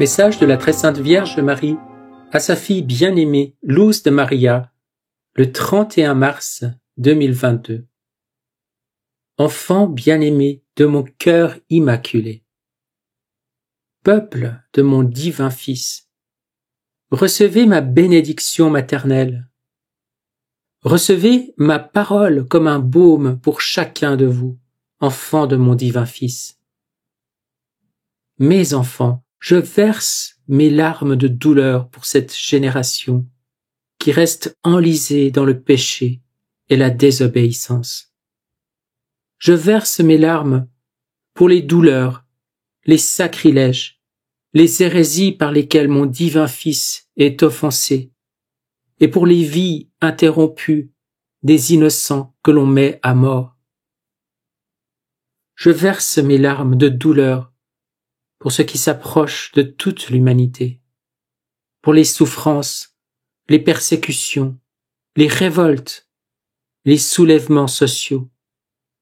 Message de la très sainte Vierge Marie à sa fille bien-aimée Luz de Maria, le 31 mars 2022. Enfant bien-aimé de mon cœur immaculé, peuple de mon divin Fils, recevez ma bénédiction maternelle. Recevez ma parole comme un baume pour chacun de vous, enfants de mon divin Fils. Mes enfants, je verse mes larmes de douleur pour cette génération qui reste enlisée dans le péché et la désobéissance. Je verse mes larmes pour les douleurs, les sacrilèges, les hérésies par lesquelles mon divin Fils est offensé, et pour les vies interrompues des innocents que l'on met à mort. Je verse mes larmes de douleur pour ce qui s'approche de toute l'humanité, pour les souffrances, les persécutions, les révoltes, les soulèvements sociaux,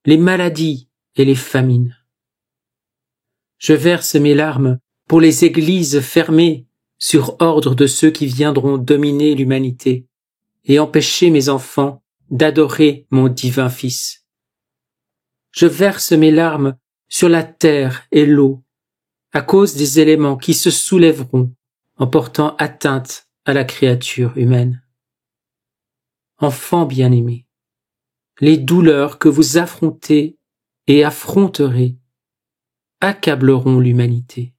les maladies et les famines. Je verse mes larmes pour les églises fermées sur ordre de ceux qui viendront dominer l'humanité et empêcher mes enfants d'adorer mon divin Fils. Je verse mes larmes sur la terre et l'eau à cause des éléments qui se soulèveront en portant atteinte à la créature humaine. Enfants bien-aimés, les douleurs que vous affrontez et affronterez accableront l'humanité.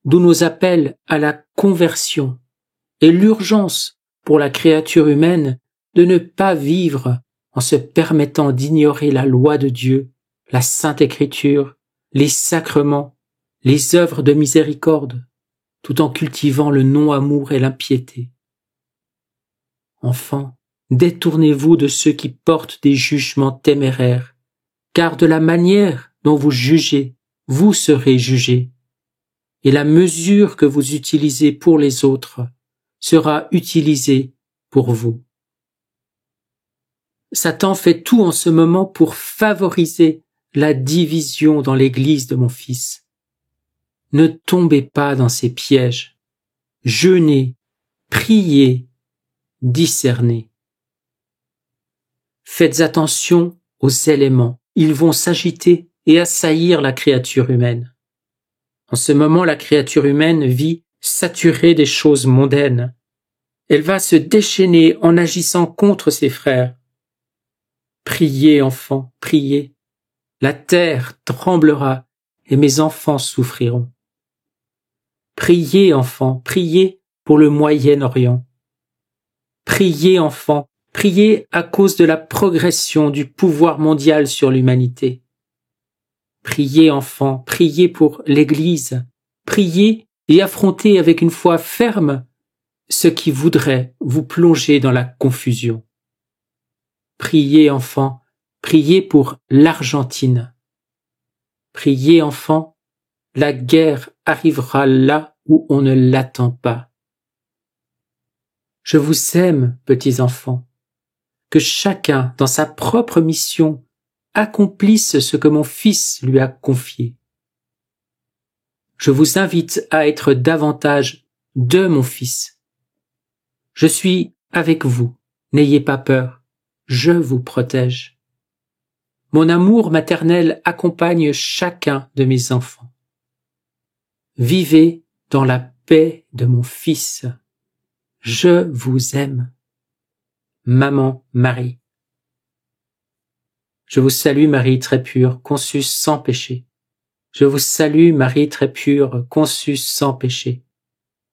D'où nos appels à la conversion et l'urgence pour la créature humaine de ne pas vivre en se permettant d'ignorer la loi de Dieu, la Sainte Écriture, les sacrements, les œuvres de miséricorde, tout en cultivant le non-amour et l'impiété. Enfants, détournez-vous de ceux qui portent des jugements téméraires, car de la manière dont vous jugez, vous serez jugés, et la mesure que vous utilisez pour les autres sera utilisée pour vous. Satan fait tout en ce moment pour favoriser la division dans l'Église de mon Fils. Ne tombez pas dans ces pièges. Jeûnez, priez, discernez. Faites attention aux éléments. Ils vont s'agiter et assaillir la créature humaine. En ce moment, la créature humaine vit saturée des choses mondaines. Elle va se déchaîner en agissant contre ses frères. Priez, enfants, priez. La terre tremblera et mes enfants souffriront. Priez, enfants, priez pour le Moyen-Orient. Priez, enfants, priez à cause de la progression du pouvoir mondial sur l'humanité. Priez, enfants, priez pour l'Église. Priez et affrontez avec une foi ferme ceux qui voudraient vous plonger dans la confusion. Priez, enfants, priez pour l'Argentine. Priez, enfants, la guerre arrivera là où on ne l'attend pas. Je vous aime, petits enfants, que chacun, dans sa propre mission, accomplisse ce que mon Fils lui a confié. Je vous invite à être davantage de mon Fils. Je suis avec vous, n'ayez pas peur, je vous protège. Mon amour maternel accompagne chacun de mes enfants. Vivez dans la paix de mon Fils. Je vous aime. Maman Marie. Je vous salue Marie très pure, conçue sans péché. Je vous salue Marie très pure, conçue sans péché.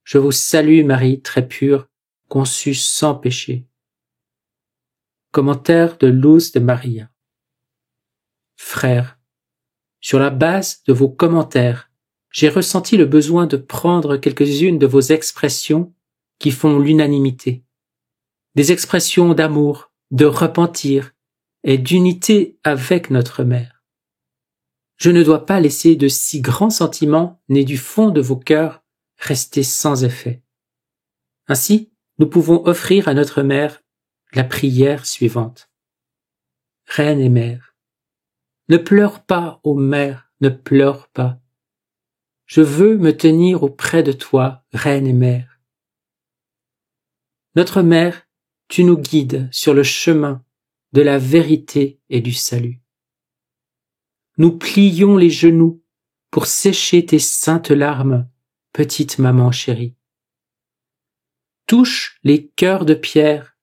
Je vous salue Marie très pure, conçue sans péché. Commentaire de Luz de Maria. Frères, sur la base de vos commentaires, j'ai ressenti le besoin de prendre quelques-unes de vos expressions qui font l'unanimité. Des expressions d'amour, de repentir et d'unité avec notre Mère. Je ne dois pas laisser de si grands sentiments nés du fond de vos cœurs rester sans effet. Ainsi, nous pouvons offrir à notre Mère la prière suivante. Reine et Mère, ne pleure pas, ô Mère, ne pleure pas. je veux me tenir auprès de toi, Reine et Mère. Notre Mère, tu nous guides sur le chemin de la vérité et du salut. Nous plions les genoux pour sécher tes saintes larmes, petite maman chérie. Touche les cœurs de pierre,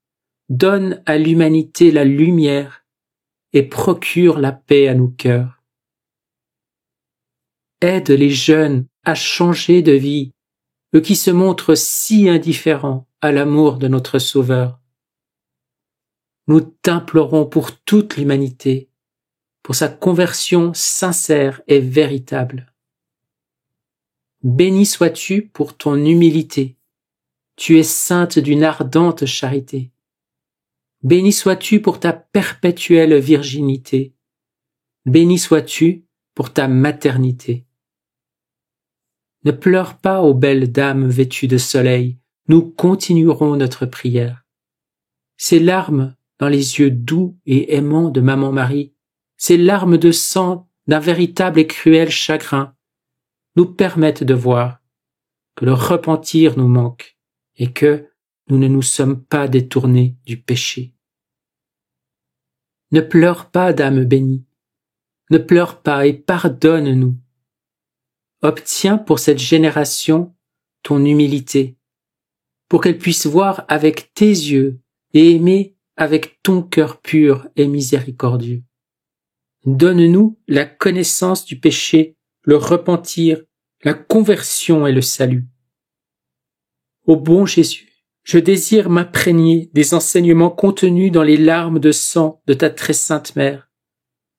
donne à l'humanité la lumière et procure la paix à nos cœurs. Aide les jeunes à changer de vie, eux qui se montrent si indifférents à l'amour de notre Sauveur. Nous t'implorons pour toute l'humanité, pour sa conversion sincère et véritable. Béni sois-tu pour ton humilité, tu es sainte d'une ardente charité. Béni sois-tu pour ta perpétuelle virginité, béni sois-tu pour ta maternité. Ne pleure pas, ô belle dame vêtue de soleil, nous continuerons notre prière. Ces larmes dans les yeux doux et aimants de Maman Marie, ces larmes de sang d'un véritable et cruel chagrin, nous permettent de voir que le repentir nous manque et que nous ne nous sommes pas détournés du péché. Ne pleure pas, Dame bénie, ne pleure pas et pardonne-nous. Obtiens pour cette génération ton humilité, pour qu'elle puisse voir avec tes yeux et aimer avec ton cœur pur et miséricordieux. Donne-nous la connaissance du péché, le repentir, la conversion et le salut. Ô bon Jésus, je désire m'imprégner des enseignements contenus dans les larmes de sang de ta très sainte Mère,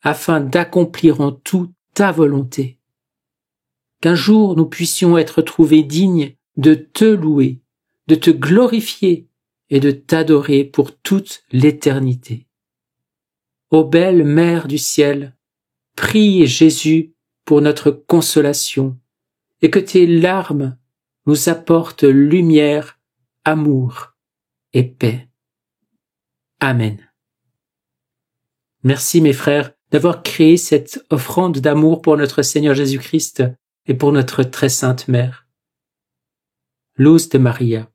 afin d'accomplir en tout ta volonté. Qu'un jour nous puissions être trouvés dignes de te louer, de te glorifier et de t'adorer pour toute l'éternité. Ô belle Mère du ciel, prie Jésus pour notre consolation et que tes larmes nous apportent lumière, amour et paix. Amen. Merci mes frères d'avoir créé cette offrande d'amour pour notre Seigneur Jésus-Christ et pour notre très sainte Mère. Luz de Maria.